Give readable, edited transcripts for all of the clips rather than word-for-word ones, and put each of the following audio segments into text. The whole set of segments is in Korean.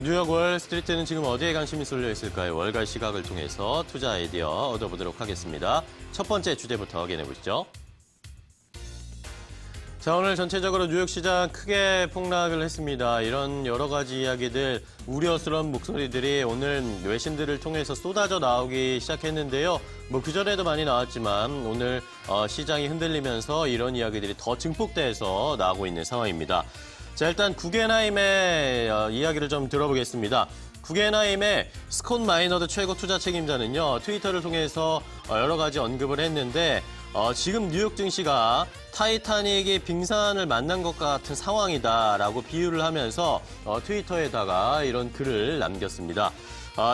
뉴욕 월스트리트는 지금 어디에 관심이 쏠려 있을까요? 월간 시각을 통해서 투자 아이디어 얻어보도록 하겠습니다. 첫 번째 주제부터 확인해 보시죠. 자, 오늘 전체적으로 뉴욕 시장 크게 폭락을 했습니다. 이런 여러 가지 이야기들, 우려스러운 목소리들이 오늘 외신들을 통해서 쏟아져 나오기 시작했는데요. 그전에도 많이 나왔지만 오늘 시장이 흔들리면서 이런 이야기들이 더 증폭돼서 나오고 있는 상황입니다. 자, 일단 구겐하임의 이야기를 좀 들어보겠습니다. 구겐하임의 스콧 마이너드 최고 투자 책임자는요, 트위터를 통해서 여러 가지 언급을 했는데 지금 뉴욕 증시가 타이타닉이 빙산을 만난 것 같은 상황이다라고 비유를 하면서 트위터에다가 이런 글을 남겼습니다.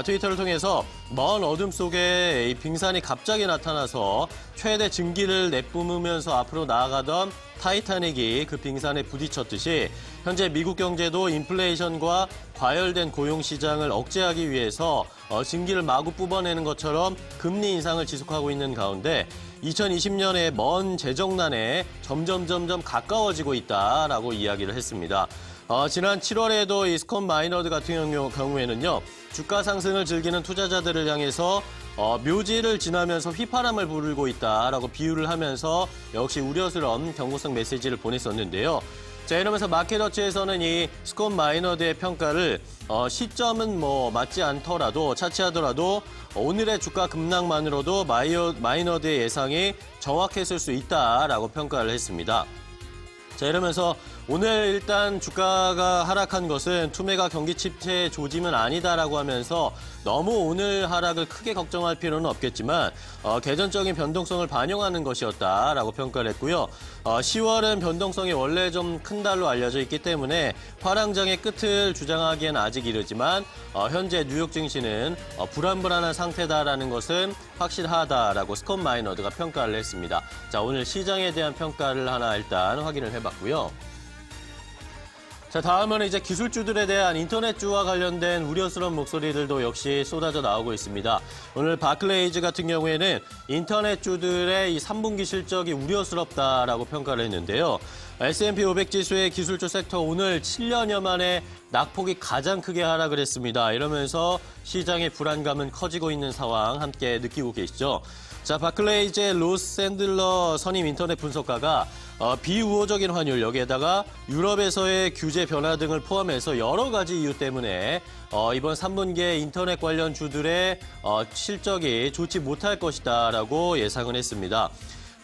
트위터를 통해서 먼 어둠 속에 이 빙산이 갑자기 나타나서 최대 증기를 내뿜으면서 앞으로 나아가던 타이타닉이 그 빙산에 부딪혔듯이 현재 미국 경제도 인플레이션과 과열된 고용 시장을 억제하기 위해서 증기를 마구 뿜어내는 것처럼 금리 인상을 지속하고 있는 가운데 2020년의 먼 재정난에 점점 가까워지고 있다라고 이야기를 했습니다. 지난 7월에도 이 스콧 마이너드 같은 경우에는요, 주가 상승을 즐기는 투자자들을 향해서 묘지를 지나면서 휘파람을 부르고 있다라고 비유를 하면서 역시 우려스러운 경고성 메시지를 보냈었는데요. 자, 이러면서 마켓워치에서는 이 스콧 마이너드의 평가를 시점은 맞지 않더라도 차치하더라도 오늘의 주가 급락만으로도 마이너드의 예상이 정확했을 수 있다라고 평가를 했습니다. 자, 이러면서 오늘 일단 주가가 하락한 것은 투매가 경기 침체 조짐은 아니다라고 하면서 너무 오늘 하락을 크게 걱정할 필요는 없겠지만 계전적인 변동성을 반영하는 것이었다라고 평가를 했고요. 10월은 변동성이 원래 좀 큰 달로 알려져 있기 때문에 화랑장의 끝을 주장하기엔 아직 이르지만 현재 뉴욕 증시는 불안불안한 상태다라는 것은 확실하다라고 스콧 마이너드가 평가를 했습니다. 자, 오늘 시장에 대한 평가를 하나 일단 확인을 해봤고요. 자, 다음은 이제 기술주들에 대한 인터넷주와 관련된 우려스러운 목소리들도 역시 쏟아져 나오고 있습니다. 오늘 바클레이즈 같은 경우에는 인터넷주들의 이 3분기 실적이 우려스럽다라고 평가를 했는데요. S&P 500 지수의 기술주 섹터 오늘 7년여 만에 낙폭이 가장 크게 하락을 했습니다. 이러면서 시장의 불안감은 커지고 있는 상황 함께 느끼고 계시죠. 자, 바클레이즈의 로스 샌들러 선임 인터넷 분석가가 비우호적인 환율, 여기에다가 유럽에서의 규제 변화 등을 포함해서 여러 가지 이유 때문에 이번 3분기에 인터넷 관련 주들의 실적이 좋지 못할 것이다라고 예상을 했습니다.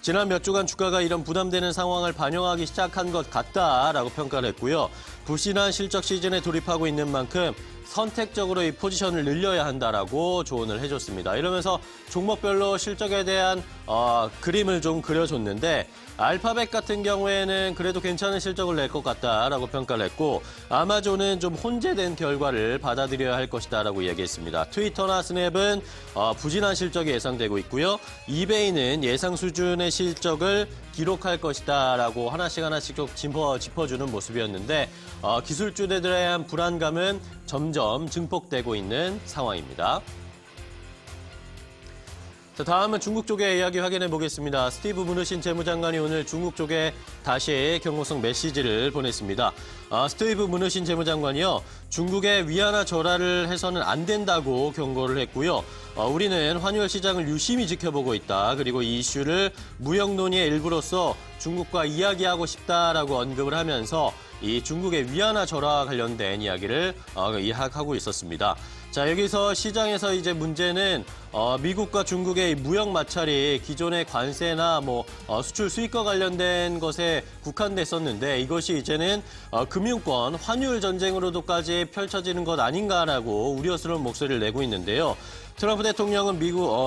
지난 몇 주간 주가가 이런 부담되는 상황을 반영하기 시작한 것 같다라고 평가를 했고요. 불신한 실적 시즌에 돌입하고 있는 만큼 선택적으로 이 포지션을 늘려야 한다라고 조언을 해줬습니다. 이러면서 종목별로 실적에 대한 그림을 좀 그려줬는데 알파벳 같은 경우에는 그래도 괜찮은 실적을 낼 것 같다라고 평가를 했고 아마존은 좀 혼재된 결과를 받아들여야 할 것이다라고 얘기했습니다. 트위터나 스냅은 부진한 실적이 예상되고 있고요. 이베이는 예상 수준의 실적을 기록할 것이다라고 하나씩 좀 짚어주는 모습이었는데 기술주들에 대한 불안감은 점점 증폭되고 있는 상황입니다. 자, 다음은 중국 쪽의 이야기 확인해 보겠습니다. 스티브 무누신 재무장관이 오늘 중국 쪽에 다시 경고성 메시지를 보냈습니다. 스티브 무누신 재무장관이요, 중국의 위안화 절하를 해서는 안 된다고 경고를 했고요. 우리는 환율 시장을 유심히 지켜보고 있다. 그리고 이 이슈를 무역 논의의 일부로서 중국과 이야기하고 싶다라고 언급을 하면서 이 중국의 위안화 절하와 관련된 이야기를 하고 있었습니다. 자, 여기서 시장에서 이제 문제는 미국과 중국의 무역 마찰이 기존의 관세나 수출 수입과 관련된 것에 국한됐었는데 이것이 이제는 금융권 환율 전쟁으로도까지 펼쳐지는 것 아닌가라고 우려스러운 목소리를 내고 있는데요. 트럼프 대통령은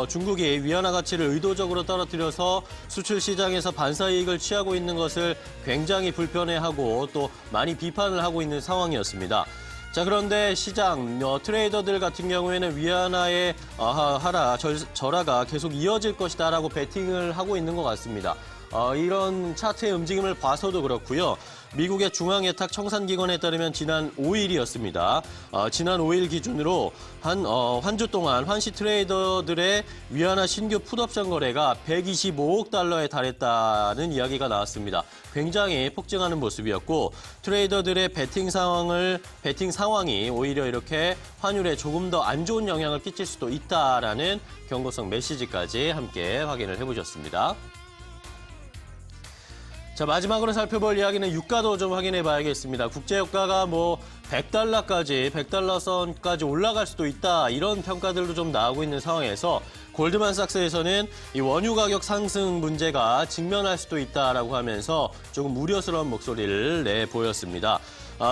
중국이 위안화 가치를 의도적으로 떨어뜨려서 수출 시장에서 반사 이익을 취하고 있는 것을 굉장히 불편해하고 또 많이 비판을 하고 있는 상황이었습니다. 자, 그런데 시장 트레이더들 같은 경우에는 위안화의 절하가 계속 이어질 것이다라고 베팅을 하고 있는 것 같습니다. 이런 차트의 움직임을 봐서도 그렇고요. 미국의 중앙예탁 청산기관에 따르면 지난 5일이었습니다. 지난 5일 기준으로 한 주 동안 환시 트레이더들의 위안화 신규 풋옵션 거래가 125억 달러에 달했다는 이야기가 나왔습니다. 굉장히 폭증하는 모습이었고 트레이더들의 베팅 상황이 오히려 이렇게 환율에 조금 더 안 좋은 영향을 끼칠 수도 있다라는 경고성 메시지까지 함께 확인을 해보셨습니다. 자, 마지막으로 살펴볼 이야기는 유가도 좀 확인해 봐야겠습니다. 국제유가가 100달러 선까지 올라갈 수도 있다. 이런 평가들도 좀 나오고 있는 상황에서 골드만삭스에서는 이 원유 가격 상승 문제가 직면할 수도 있다라고 하면서 조금 우려스러운 목소리를 내보였습니다.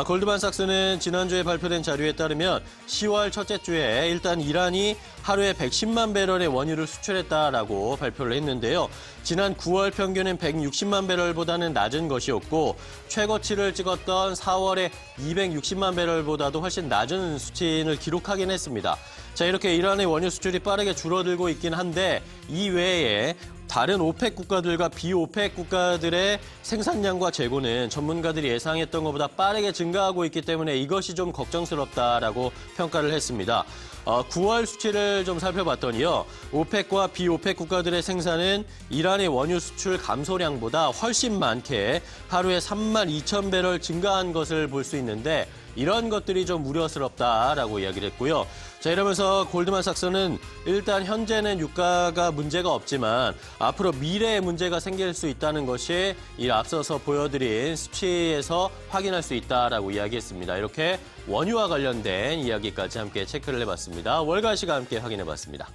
골드만삭스는 지난주에 발표된 자료에 따르면 10월 첫째 주에 일단 이란이 하루에 110만 배럴의 원유를 수출했다라고 발표를 했는데요. 지난 9월 평균은 160만 배럴보다는 낮은 것이었고 최고치를 찍었던 4월에 260만 배럴보다도 훨씬 낮은 수치를 기록하긴 했습니다. 자, 이렇게 이란의 원유 수출이 빠르게 줄어들고 있긴 한데 이 외에 다른 오펙 국가들과 비오펙 국가들의 생산량과 재고는 전문가들이 예상했던 것보다 빠르게 증가하고 있기 때문에 이것이 좀 걱정스럽다라고 평가를 했습니다. 9월 수치를 좀 살펴봤더니요. 오펙과 비오펙 국가들의 생산은 이란의 원유 수출 감소량보다 훨씬 많게 하루에 3만 2천 배럴 증가한 것을 볼 수 있는데 이런 것들이 좀 우려스럽다라고 이야기를 했고요. 자, 이러면서 골드만삭스는 일단 현재는 유가가 문제가 없지만 앞으로 미래에 문제가 생길 수 있다는 것이 이 앞서서 보여드린 수치에서 확인할 수 있다라고 이야기했습니다. 이렇게 원유와 관련된 이야기까지 함께 체크를 해봤습니다. 월가시가 함께 확인해봤습니다.